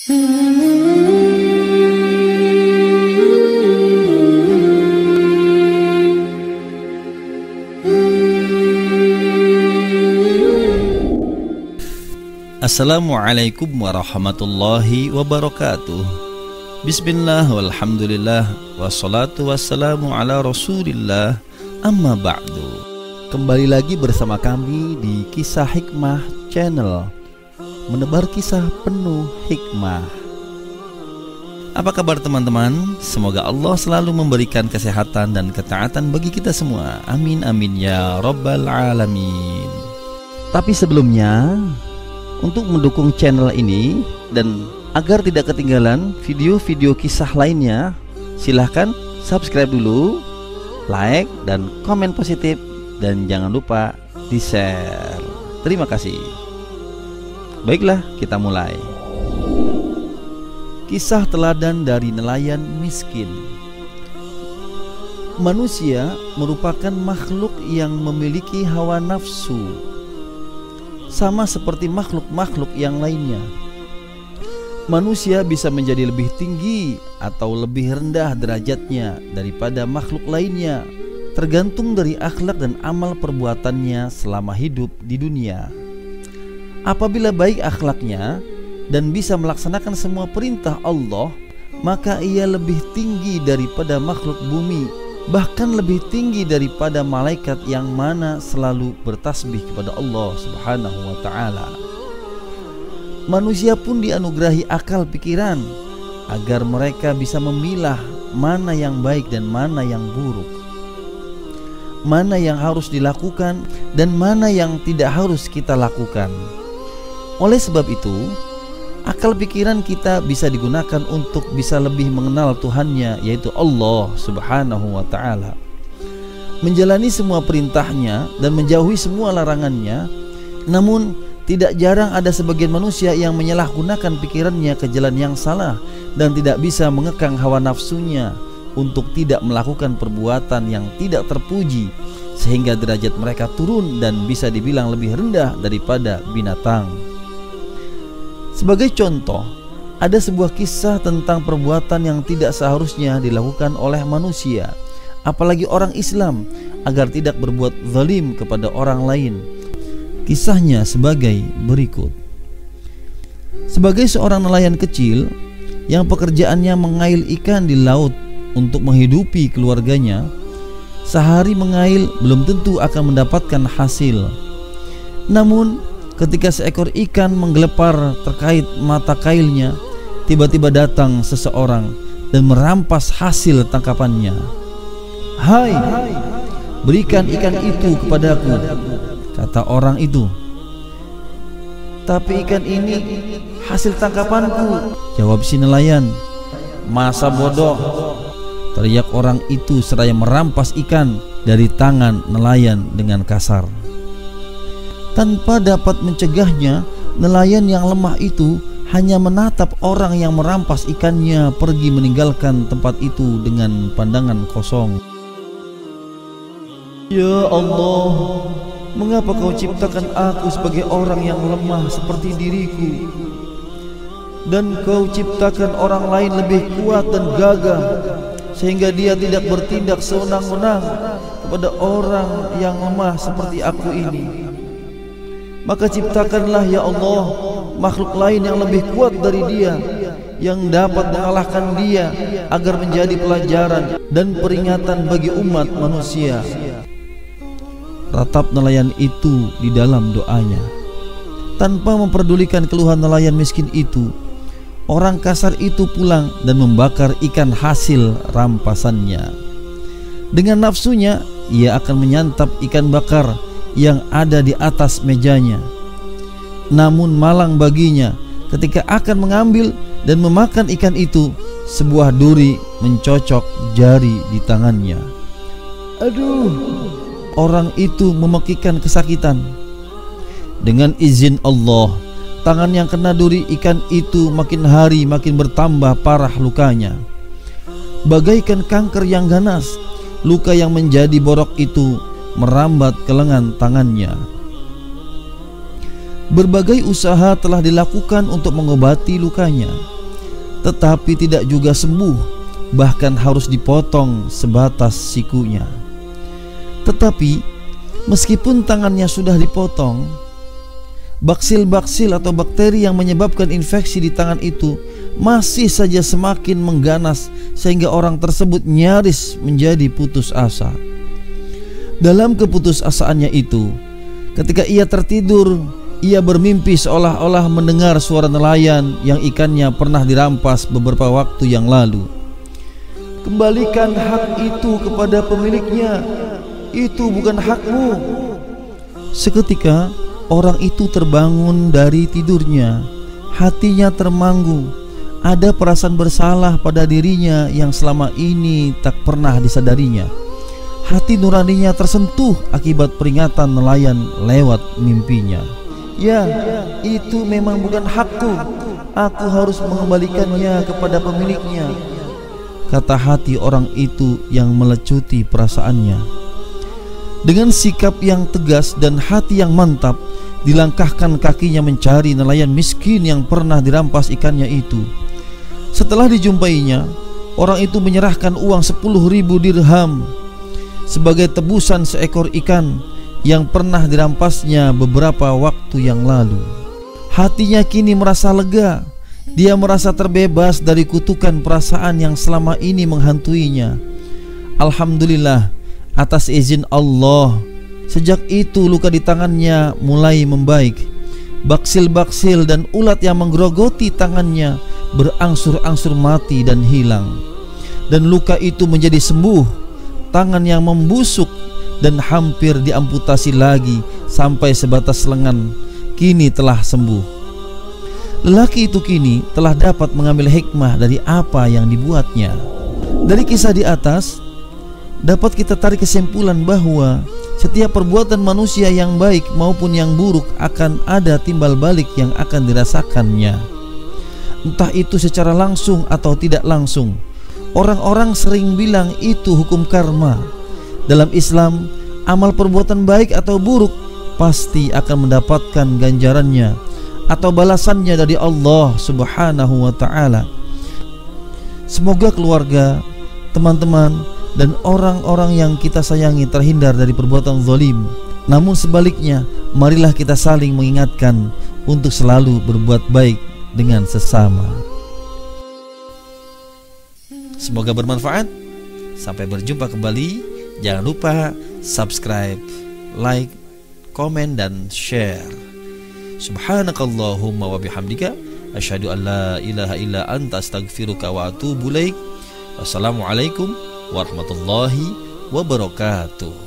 Assalamualaikum warahmatullahi wabarakatuh. Bismillah walhamdulillah wassalatu wassalamu ala rasulillah, amma ba'du. Kembali lagi bersama kami di Kisah Hikmah Channel, menebar kisah penuh hikmah. Apa kabar teman-teman? Semoga Allah selalu memberikan kesehatan dan ketaatan bagi kita semua. Amin amin ya rabbal alamin. Tapi sebelumnya, untuk mendukung channel ini dan agar tidak ketinggalan video-video kisah lainnya, silahkan subscribe dulu, like dan komen positif, dan jangan lupa di share. Terima kasih. Baiklah, kita mulai. Kisah teladan dari nelayan miskin. Manusia merupakan makhluk yang memiliki hawa nafsu, sama seperti makhluk-makhluk yang lainnya. Manusia bisa menjadi lebih tinggi atau lebih rendah derajatnya daripada makhluk lainnya, tergantung dari akhlak dan amal perbuatannya selama hidup di dunia. Apabila baik akhlaknya dan bisa melaksanakan semua perintah Allah, maka ia lebih tinggi daripada makhluk bumi, bahkan lebih tinggi daripada malaikat yang mana selalu bertasbih kepada Allah Subhanahu wa ta'ala. Manusia pun dianugerahi akal pikiran agar mereka bisa memilah mana yang baik dan mana yang buruk, mana yang harus dilakukan dan mana yang tidak harus kita lakukan. Oleh sebab itu, akal pikiran kita bisa digunakan untuk bisa lebih mengenal Tuhannya, yaitu Allah Subhanahu wa ta'ala, menjalani semua perintahnya dan menjauhi semua larangannya. Namun tidak jarang ada sebagian manusia yang menyalahgunakan pikirannya ke jalan yang salah dan tidak bisa mengekang hawa nafsunya untuk tidak melakukan perbuatan yang tidak terpuji, sehingga derajat mereka turun dan bisa dibilang lebih rendah daripada binatang. Sebagai contoh, ada sebuah kisah tentang perbuatan yang tidak seharusnya dilakukan oleh manusia, apalagi orang Islam, agar tidak berbuat zalim kepada orang lain. Kisahnya sebagai berikut. Sebagai seorang nelayan kecil yang pekerjaannya mengail ikan di laut untuk menghidupi keluarganya, sehari mengail belum tentu akan mendapatkan hasil. Namun ketika seekor ikan menggelepar terkait mata kailnya, tiba-tiba datang seseorang dan merampas hasil tangkapannya. "Hai, berikan ikan itu kepadaku," kata orang itu. "Tapi ikan ini hasil tangkapanku," jawab si nelayan. "Masa bodoh," teriak orang itu seraya merampas ikan dari tangan nelayan dengan kasar. Tanpa dapat mencegahnya, nelayan yang lemah itu hanya menatap orang yang merampas ikannya pergi meninggalkan tempat itu dengan pandangan kosong. "Ya Allah, mengapa kau ciptakan aku sebagai orang yang lemah seperti diriku, dan kau ciptakan orang lain lebih kuat dan gagah sehingga dia tidak bertindak sewenang-wenang kepada orang yang lemah seperti aku ini? Maka ciptakanlah ya Allah makhluk lain yang lebih kuat dari dia, yang dapat mengalahkan dia, agar menjadi pelajaran dan peringatan bagi umat manusia." Ratap nelayan itu di dalam doanya. Tanpa memperdulikan keluhan nelayan miskin itu, orang kasar itu pulang dan membakar ikan hasil rampasannya. Dengan nafsunya, ia akan menyantap ikan bakar yang ada di atas mejanya. Namun malang baginya ketika akan mengambil dan memakan ikan itu, sebuah duri mencocok jari di tangannya. "Aduh!" orang itu memekikkan kesakitan. Dengan izin Allah, tangan yang kena duri ikan itu makin hari makin bertambah parah lukanya. Bagaikan kanker yang ganas, luka yang menjadi borok itu merambat ke lengan tangannya. Berbagai usaha telah dilakukan untuk mengobati lukanya, tetapi tidak juga sembuh, bahkan harus dipotong sebatas sikunya. Tetapi meskipun tangannya sudah dipotong, baksil-baksil atau bakteri yang menyebabkan infeksi di tangan itu masih saja semakin mengganas, sehingga orang tersebut nyaris menjadi putus asa. Dalam keputusasaannya itu, ketika ia tertidur, ia bermimpi seolah-olah mendengar suara nelayan yang ikannya pernah dirampas beberapa waktu yang lalu. "Kembalikan hak itu kepada pemiliknya, itu bukan hakmu." Seketika orang itu terbangun dari tidurnya, hatinya termanggu. Ada perasaan bersalah pada dirinya yang selama ini tak pernah disadarinya. Hati nuraninya tersentuh akibat peringatan nelayan lewat mimpinya. "Ya, itu memang bukan hakku. Aku harus mengembalikannya kepada pemiliknya," kata hati orang itu yang melecuti perasaannya. Dengan sikap yang tegas dan hati yang mantap, dilangkahkan kakinya mencari nelayan miskin yang pernah dirampas ikannya itu. Setelah dijumpainya, orang itu menyerahkan uang 10.000 dirham sebagai tebusan seekor ikan yang pernah dirampasnya beberapa waktu yang lalu. Hatinya kini merasa lega. Dia merasa terbebas dari kutukan perasaan yang selama ini menghantuinya. Alhamdulillah, atas izin Allah, sejak itu luka di tangannya mulai membaik. Baksil-baksil dan ulat yang menggerogoti tangannya berangsur-angsur mati dan hilang, dan luka itu menjadi sembuh. Tangan yang membusuk dan hampir diamputasi lagi sampai sebatas lengan kini telah sembuh. Lelaki itu kini telah dapat mengambil hikmah dari apa yang dibuatnya. Dari kisah di atas dapat kita tarik kesimpulan bahwa setiap perbuatan manusia yang baik maupun yang buruk akan ada timbal balik yang akan dirasakannya, entah itu secara langsung atau tidak langsung. Orang-orang sering bilang itu hukum karma. Dalam Islam, amal perbuatan baik atau buruk pasti akan mendapatkan ganjarannya atau balasannya dari Allah Subhanahu wa ta'ala. Semoga keluarga, teman-teman, dan orang-orang yang kita sayangi terhindar dari perbuatan zalim. Namun sebaliknya, marilah kita saling mengingatkan untuk selalu berbuat baik dengan sesama. Semoga bermanfaat. Sampai berjumpa kembali. Jangan lupa subscribe, like, komen, dan share. Subhanakallahumma wa bihamdika asyhadu an la ilaha illa anta astaghfiruka wa atubu ilaik. Wassalamualaikum warahmatullahi wabarakatuh.